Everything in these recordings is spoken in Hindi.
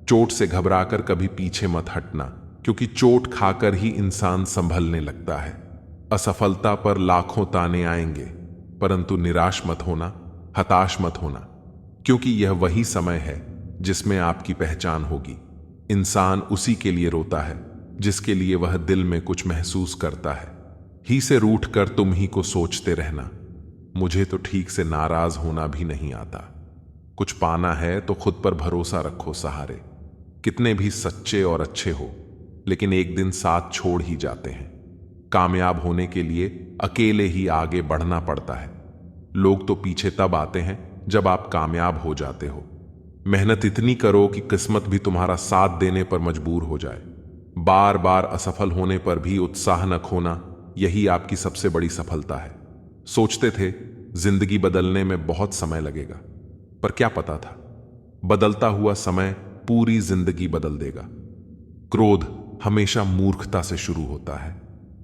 चोट से घबराकर कभी पीछे मत हटना, क्योंकि चोट खाकर ही इंसान संभलने लगता है। असफलता पर लाखों ताने आएंगे, परंतु निराश मत होना, हताश मत होना, क्योंकि यह वही समय है जिसमें आपकी पहचान होगी। इंसान उसी के लिए रोता है जिसके लिए वह दिल में कुछ महसूस करता है। ही से रूठ कर तुम ही को सोचते रहना, मुझे तो ठीक से नाराज होना भी नहीं आता। कुछ पाना है तो खुद पर भरोसा रखो सहारे। कितने भी सच्चे और अच्छे हो, लेकिन एक दिन साथ छोड़ ही जाते हैं। कामयाब होने के लिए अकेले ही आगे बढ़ना पड़ता है। लोग तो पीछे तब आते हैं जब आप कामयाब हो जाते हो। मेहनत इतनी करो कि किस्मत भी तुम्हारा साथ देने पर मजबूर हो जाए। बार बार असफल होने पर भी उत्साह न खोना, यही आपकी सबसे बड़ी सफलता है। सोचते थे जिंदगी बदलने में बहुत समय लगेगा, पर क्या पता था बदलता हुआ समय पूरी जिंदगी बदल देगा। क्रोध हमेशा मूर्खता से शुरू होता है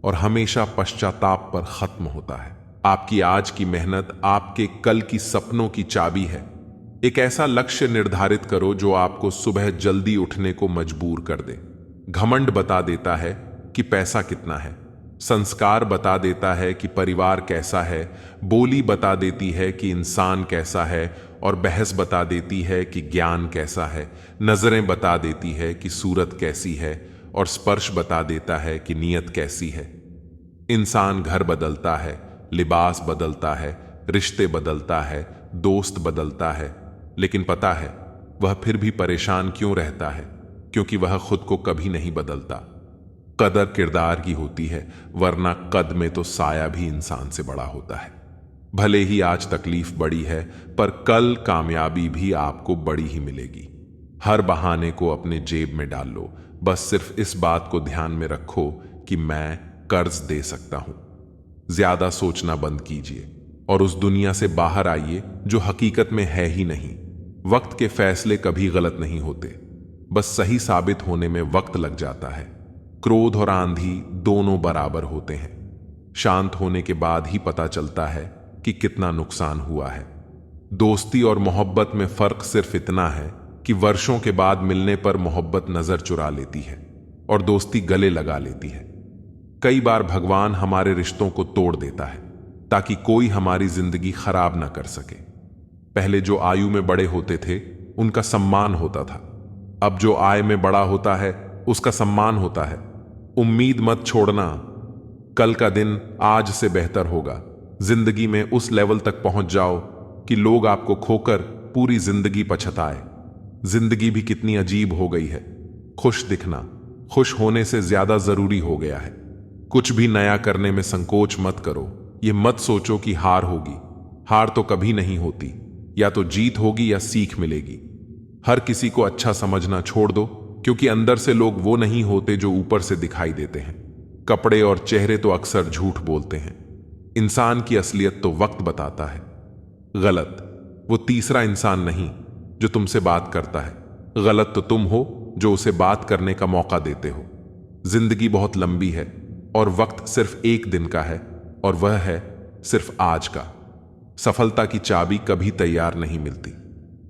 और हमेशा पश्चाताप पर खत्म होता है। आपकी आज की मेहनत आपके कल की सपनों की चाबी है। एक ऐसा लक्ष्य निर्धारित करो जो आपको सुबह जल्दी उठने को मजबूर कर दे। घमंड बता देता है कि पैसा कितना है, संस्कार बता देता है कि परिवार कैसा है, बोली बता देती है कि इंसान कैसा है, और बहस बता देती है कि ज्ञान कैसा है। नजरें बता देती है कि सूरत कैसी है, और स्पर्श बता देता है कि नीयत कैसी है। इंसान घर बदलता है, लिबास बदलता है, रिश्ते बदलता है, दोस्त बदलता है, लेकिन पता है वह फिर भी परेशान क्यों रहता है? क्योंकि वह खुद को कभी नहीं बदलता। कदर किरदार की होती है, वरना कद में तो साया भी इंसान से बड़ा होता है। भले ही आज तकलीफ बड़ी है, पर कल कामयाबी भी आपको बड़ी ही मिलेगी। हर बहाने को अपने जेब में डाल लो, बस सिर्फ इस बात को ध्यान में रखो कि मैं कर्ज दे सकता हूं। ज्यादा सोचना बंद कीजिए और उस दुनिया से बाहर आइए जो हकीकत में है ही नहीं। वक्त के फैसले कभी गलत नहीं होते, बस सही साबित होने में वक्त लग जाता है। क्रोध और आंधी दोनों बराबर होते हैं। शांत होने के बाद ही पता चलता है कि कितना नुकसान हुआ है। दोस्ती और मोहब्बत में फर्क सिर्फ इतना है कि वर्षों के बाद मिलने पर मोहब्बत नजर चुरा लेती है और दोस्ती गले लगा लेती है। कई बार भगवान हमारे रिश्तों को तोड़ देता है ताकि कोई हमारी जिंदगी खराब ना कर सके। पहले जो आयु में बड़े होते थे उनका सम्मान होता था, अब जो आय में बड़ा होता है उसका सम्मान होता है। उम्मीद मत छोड़ना, कल का दिन आज से बेहतर होगा। जिंदगी में उस लेवल तक पहुंच जाओ कि लोग आपको खोकर पूरी जिंदगी पछताए। जिंदगी भी कितनी अजीब हो गई है। खुश दिखना खुश होने से ज्यादा जरूरी हो गया है। कुछ भी नया करने में संकोच मत करो। ये मत सोचो कि हार होगी। हार तो कभी नहीं होती, या तो जीत होगी या सीख मिलेगी। हर किसी को अच्छा समझना छोड़ दो, क्योंकि अंदर से लोग वो नहीं होते जो ऊपर से दिखाई देते हैं। कपड़े और चेहरे तो अक्सर झूठ बोलते हैं। इंसान की असलियत तो वक्त बताता है। गलत वो तीसरा इंसान नहीं जो तुमसे बात करता है, गलत तो तुम हो जो उसे बात करने का मौका देते हो। जिंदगी बहुत लंबी है और वक्त सिर्फ एक दिन का है, और वह है सिर्फ आज का। सफलता की चाबी कभी तैयार नहीं मिलती,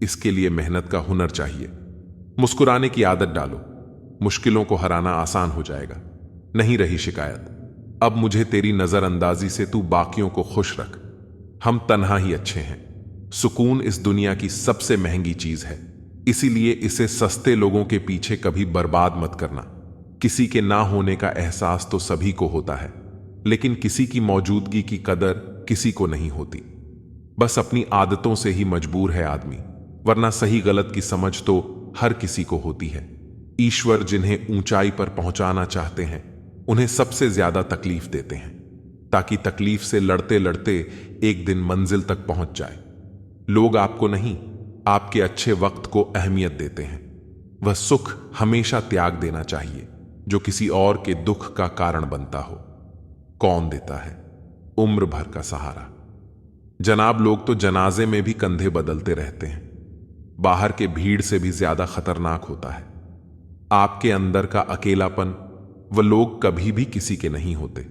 इसके लिए मेहनत का हुनर चाहिए। मुस्कुराने की आदत डालो, मुश्किलों को हराना आसान हो जाएगा। नहीं रही शिकायत, अब मुझे तेरी नजरअंदाजी से तू बाकियों को खुश रख। हम तन्हा ही अच्छे हैं। सुकून इस दुनिया की सबसे महंगी चीज है, इसीलिए इसे सस्ते लोगों के पीछे कभी बर्बाद मत करना। किसी के ना होने का एहसास तो सभी को होता है, लेकिन किसी की मौजूदगी की कदर किसी को नहीं होती। बस अपनी आदतों से ही मजबूर है आदमी, वरना सही गलत की समझ तो हर किसी को होती है। ईश्वर जिन्हें ऊंचाई पर पहुंचाना चाहते हैं उन्हें सबसे ज्यादा तकलीफ देते हैं, ताकि तकलीफ से लड़ते लड़ते एक दिन मंजिल तक पहुंच जाए। लोग आपको नहीं, आपके अच्छे वक्त को अहमियत देते हैं। वह सुख हमेशा त्याग देना चाहिए जो किसी और के दुख का कारण बनता हो। कौन देता है उम्र भर का सहारा? जनाब, लोग तो जनाजे में भी कंधे बदलते रहते हैं। बाहर के भीड़ से भी ज्यादा खतरनाक होता है आपके अंदर का अकेलापन। वह लोग कभी भी किसी के नहीं होते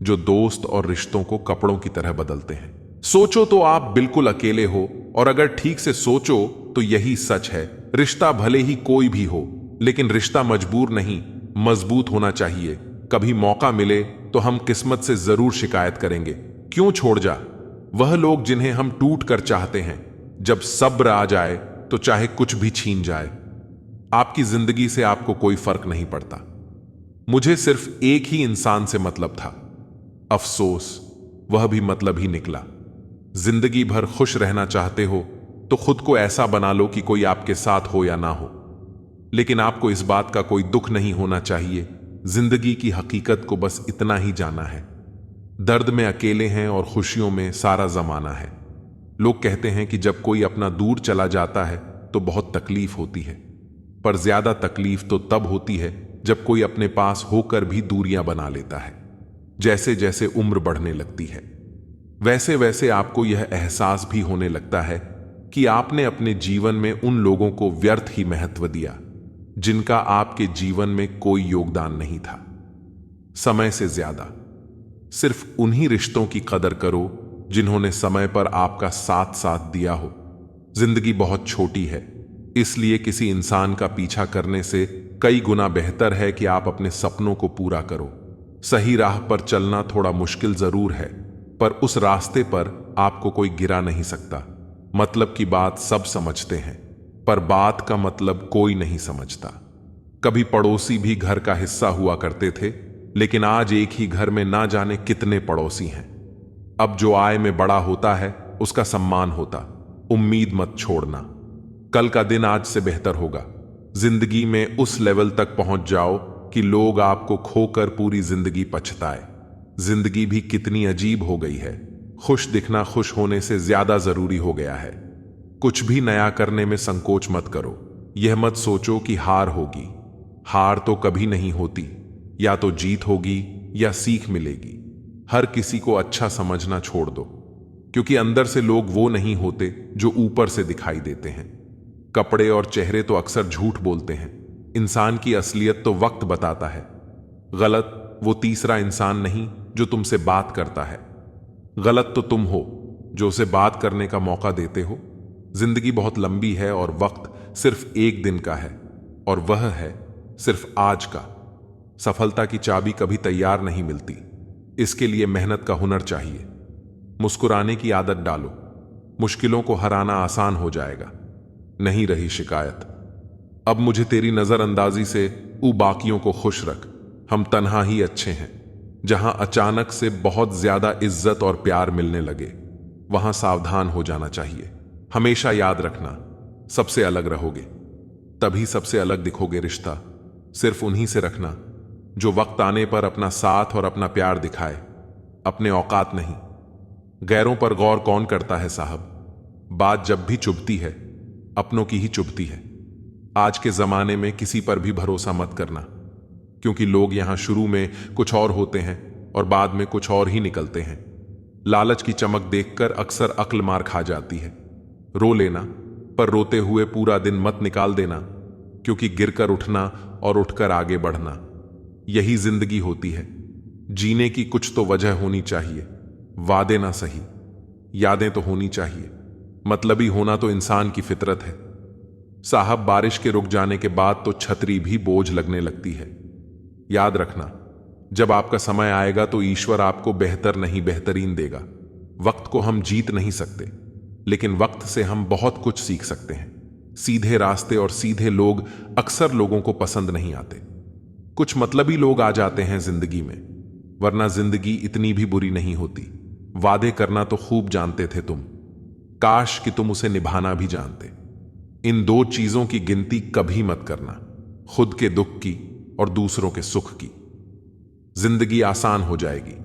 जो दोस्त और रिश्तों को कपड़ों की तरह बदलते हैं। सोचो तो आप बिल्कुल अकेले हो, और अगर ठीक से सोचो तो यही सच है। रिश्ता भले ही कोई भी हो, लेकिन रिश्ता मजबूर नहीं, मजबूत होना चाहिए। कभी मौका मिले तो हम किस्मत से जरूर शिकायत करेंगे, क्यों छोड़ जा। वह लोग जिन्हें हम टूट कर चाहते हैं, जब सब्र आ जाए तो चाहे कुछ भी छीन जाए। आपकी जिंदगी से आपको कोई फर्क नहीं पड़ता। मुझे सिर्फ एक ही इंसान से मतलब था, अफसोस वह भी मतलब ही निकला। जिंदगी भर खुश रहना चाहते हो तो खुद को ऐसा बना लो कि कोई आपके साथ हो या ना हो, लेकिन आपको इस बात का कोई दुख नहीं होना चाहिए। जिंदगी की हकीकत को बस इतना ही जाना है, दर्द में अकेले हैं और खुशियों में सारा जमाना है। लोग कहते हैं कि जब कोई अपना दूर चला जाता है तो बहुत तकलीफ होती है, पर ज्यादा तकलीफ तो तब होती है जब कोई अपने पास होकर भी दूरियां बना लेता है। जैसे जैसे उम्र बढ़ने लगती है, वैसे वैसे आपको यह एहसास भी होने लगता है कि आपने अपने जीवन में उन लोगों को व्यर्थ ही महत्व दिया जिनका आपके जीवन में कोई योगदान नहीं था। समय से ज्यादा सिर्फ उन्हीं रिश्तों की कदर करो जिन्होंने समय पर आपका साथ साथ दिया हो। जिंदगी बहुत छोटी है, इसलिए किसी इंसान का पीछा करने से कई गुना बेहतर है कि आप अपने सपनों को पूरा करो। सही राह पर चलना थोड़ा मुश्किल जरूर है, पर उस रास्ते पर आपको कोई गिरा नहीं सकता। मतलब की बात सब समझते हैं, पर बात का मतलब कोई नहीं समझता। कभी पड़ोसी भी घर का हिस्सा हुआ करते थे, लेकिन आज एक ही घर में ना जाने कितने पड़ोसी हैं। अब जो आय में बड़ा होता है उसका सम्मान होता। उम्मीद मत छोड़ना, कल का दिन आज से बेहतर होगा। जिंदगी में उस लेवल तक पहुंच जाओ कि लोग आपको खोकर पूरी जिंदगी पछताए। जिंदगी भी कितनी अजीब हो गई है, खुश दिखना खुश होने से ज्यादा जरूरी हो गया है। कुछ भी नया करने में संकोच मत करो। यह मत सोचो कि हार होगी, हार तो कभी नहीं होती, या तो जीत होगी या सीख मिलेगी। हर किसी को अच्छा समझना छोड़ दो, क्योंकि अंदर से लोग वो नहीं होते जो ऊपर से दिखाई देते हैं। कपड़े और चेहरे तो अक्सर झूठ बोलते हैं, इंसान की असलियत तो वक्त बताता है। गलत वो तीसरा इंसान नहीं जो तुमसे बात करता है, गलत तो तुम हो जो उसे बात करने का मौका देते हो। जिंदगी बहुत लंबी है और वक्त सिर्फ एक दिन का है, और वह है सिर्फ आज का। सफलता की चाबी कभी तैयार नहीं मिलती, इसके लिए मेहनत का हुनर चाहिए। मुस्कुराने की आदत डालो, मुश्किलों को हराना आसान हो जाएगा। नहीं रही शिकायत, अब मुझे तेरी नजरअंदाजी से बाकियों को खुश रख। हम तन्हा ही अच्छे हैं। जहां अचानक से बहुत ज्यादा इज्जत और प्यार मिलने लगे, वहां सावधान हो जाना चाहिए। हमेशा याद रखना, सबसे अलग रहोगे तभी सबसे अलग दिखोगे। रिश्ता सिर्फ उन्हीं से रखना जो वक्त आने पर अपना साथ और अपना प्यार दिखाए, अपने औकात नहीं। गैरों पर गौर कौन करता है साहब, बात जब भी चुभती है अपनों की ही चुभती है। आज के जमाने में किसी पर भी भरोसा मत करना, क्योंकि लोग यहां शुरू में कुछ और होते हैं और बाद में कुछ और ही निकलते हैं। लालच की चमक देखकर अक्सर अक्ल मार खा जाती है। रो लेना, पर रोते हुए पूरा दिन मत निकाल देना, क्योंकि गिरकर उठना और उठकर आगे बढ़ना यही जिंदगी होती है। जीने की कुछ तो वजह होनी चाहिए। वादे ना सही, यादें तो होनी चाहिए। मतलबी होना तो इंसान की फितरत है साहब। बारिश के रुक जाने के बाद तो छतरी भी बोझ लगने लगती है। याद रखना, जब आपका समय आएगा तो ईश्वर आपको बेहतर नहीं बेहतरीन देगा। वक्त को हम जीत नहीं सकते, लेकिन वक्त से हम बहुत कुछ सीख सकते हैं। सीधे रास्ते और सीधे लोग अक्सर लोगों को पसंद नहीं आते। कुछ मतलबी लोग आ जाते हैं जिंदगी में, वरना जिंदगी इतनी भी बुरी नहीं होती। वादे करना तो खूब जानते थे तुम, काश कि तुम उसे निभाना भी जानते। इन दो चीजों की गिनती कभी मत करना, खुद के दुख की और दूसरों के सुख की। जिंदगी आसान हो जाएगी।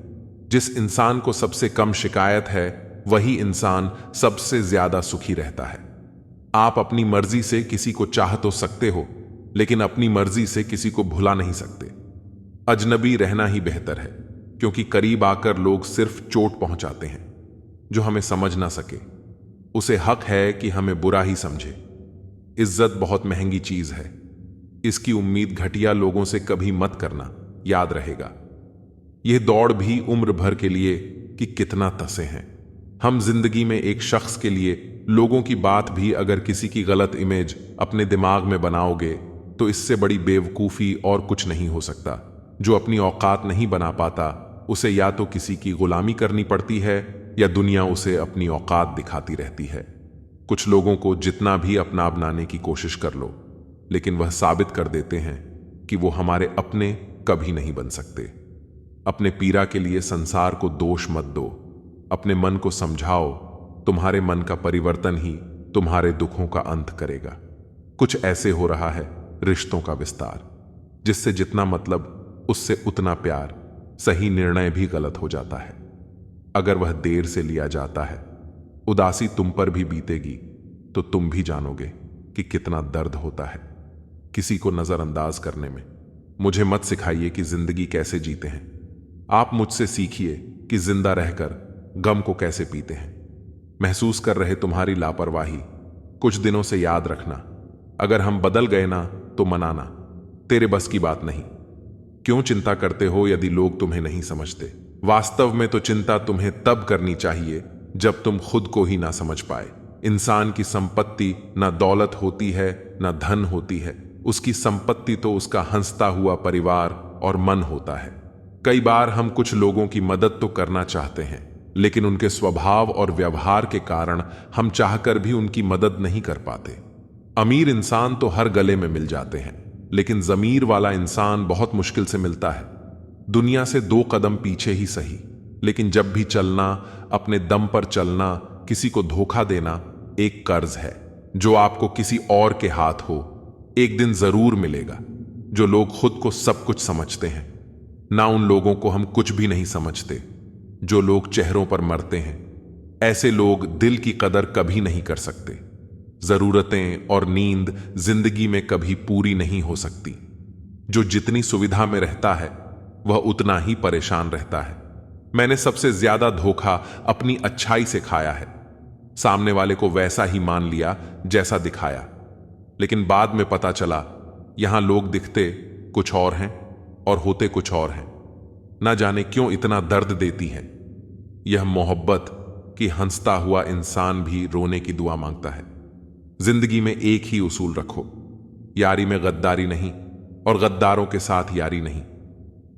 जिस इंसान को सबसे कम शिकायत है वही इंसान सबसे ज्यादा सुखी रहता है। आप अपनी मर्जी से किसी को चाह तो सकते हो, लेकिन अपनी मर्जी से किसी को भुला नहीं सकते। अजनबी रहना ही बेहतर है, क्योंकि करीब आकर लोग सिर्फ चोट पहुंचाते हैं। जो हमें समझ ना सके उसे हक है कि हमें बुरा ही समझे। इज्जत बहुत महंगी चीज है, इसकी उम्मीद घटिया लोगों से कभी मत करना, याद रहेगा। यह दौड़ भी उम्र भर के लिए कि कितना तसे हैं। हम जिंदगी में एक शख्स के लिए लोगों की बात भी अगर किसी की गलत इमेज अपने दिमाग में बनाओगे तो इससे बड़ी बेवकूफ़ी और कुछ नहीं हो सकता। जो अपनी औकात नहीं बना पाता उसे या तो किसी की गुलामी करनी पड़ती है या दुनिया उसे अपनी औकात दिखाती रहती है। कुछ लोगों को जितना भी अपना बनाने की कोशिश कर लो, लेकिन वह साबित कर देते हैं कि वो हमारे अपने कभी नहीं बन सकते। अपने पीरा के लिए संसार को दोष मत दो, अपने मन को समझाओ। तुम्हारे मन का परिवर्तन ही तुम्हारे दुखों का अंत करेगा। कुछ ऐसे हो रहा है रिश्तों का विस्तार, जिससे जितना मतलब उससे उतना प्यार। सही निर्णय भी गलत हो जाता है अगर वह देर से लिया जाता है। उदासी तुम पर भी बीतेगी तो तुम भी जानोगे कि कितना दर्द होता है किसी को नजरअंदाज करने में। मुझे मत सिखाइए कि जिंदगी कैसे जीते हैं, आप मुझसे सीखिए कि जिंदा रहकर गम को कैसे पीते हैं। महसूस कर रहे तुम्हारी लापरवाही कुछ दिनों से याद रखना। अगर हम बदल गए ना तो मनाना, तेरे बस की बात नहीं। क्यों चिंता करते हो यदि लोग तुम्हें नहीं समझते? वास्तव में तो चिंता तुम्हें तब करनी चाहिए जब तुम खुद को ही ना समझ पाए। इंसान की संपत्ति ना दौलत होती है ना धन होती है, उसकी संपत्ति तो उसका हंसता हुआ परिवार और मन होता है। कई बार हम कुछ लोगों की मदद तो करना चाहते हैं, लेकिन उनके स्वभाव और व्यवहार के कारण हम चाहकर भी उनकी मदद नहीं कर पाते। अमीर इंसान तो हर गले में मिल जाते हैं, लेकिन जमीर वाला इंसान बहुत मुश्किल से मिलता है। दुनिया से 2 कदम पीछे ही सही, लेकिन जब भी चलना, अपने दम पर चलना, किसी को धोखा देना एक कर्ज है जो आपको किसी और के हाथ हो एक दिन जरूर मिलेगा। जो लोग खुद को सब कुछ समझते हैं ना, उन लोगों को हम कुछ भी नहीं समझते। जो लोग चेहरों पर मरते हैं, ऐसे लोग दिल की कदर कभी नहीं कर सकते। जरूरतें और नींद जिंदगी में कभी पूरी नहीं हो सकती। जो जितनी सुविधा में रहता है वह उतना ही परेशान रहता है। मैंने सबसे ज्यादा धोखा अपनी अच्छाई से खाया है। सामने वाले को वैसा ही मान लिया जैसा दिखाया, लेकिन बाद में पता चला यहां लोग दिखते कुछ और हैं और होते कुछ और हैं। ना जाने क्यों इतना दर्द देती है यह मोहब्बत कि हंसता हुआ इंसान भी रोने की दुआ मांगता है। जिंदगी में एक ही उसूल रखो, यारी में गद्दारी नहीं और गद्दारों के साथ यारी नहीं।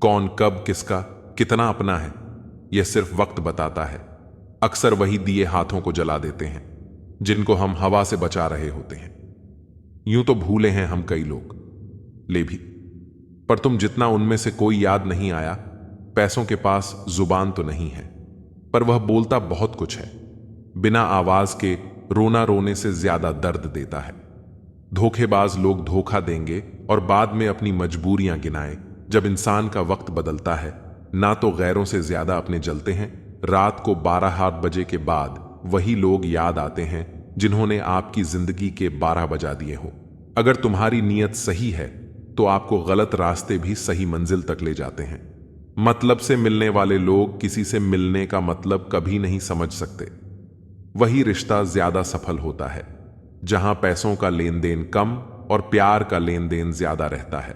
कौन कब किसका कितना अपना है यह सिर्फ वक्त बताता है। अक्सर वही दिए हाथों को जला देते हैं जिनको हम हवा से बचा रहे होते हैं। यूं तो भूले हैं हम कई लोग ले भी, पर तुम जितना उनमें से कोई याद नहीं आया। पैसों के पास जुबान तो नहीं है, पर वह बोलता बहुत कुछ है। बिना आवाज के रोना रोने से ज्यादा दर्द देता है। धोखेबाज लोग धोखा देंगे और बाद में अपनी मजबूरियां गिनाएं। जब इंसान का वक्त बदलता है ना तो गैरों से ज्यादा अपने जलते हैं। रात को 12 बजे के बाद वही लोग याद आते हैं जिन्होंने आपकी जिंदगी के 12 बजा दिए हो। अगर तुम्हारी नीयत सही है तो आपको गलत रास्ते भी सही मंजिल तक ले जाते हैं। मतलब से मिलने वाले लोग किसी से मिलने का मतलब कभी नहीं समझ सकते। वही रिश्ता ज्यादा सफल होता है जहां पैसों का लेन देन कम और प्यार का लेन देन ज्यादा रहता है।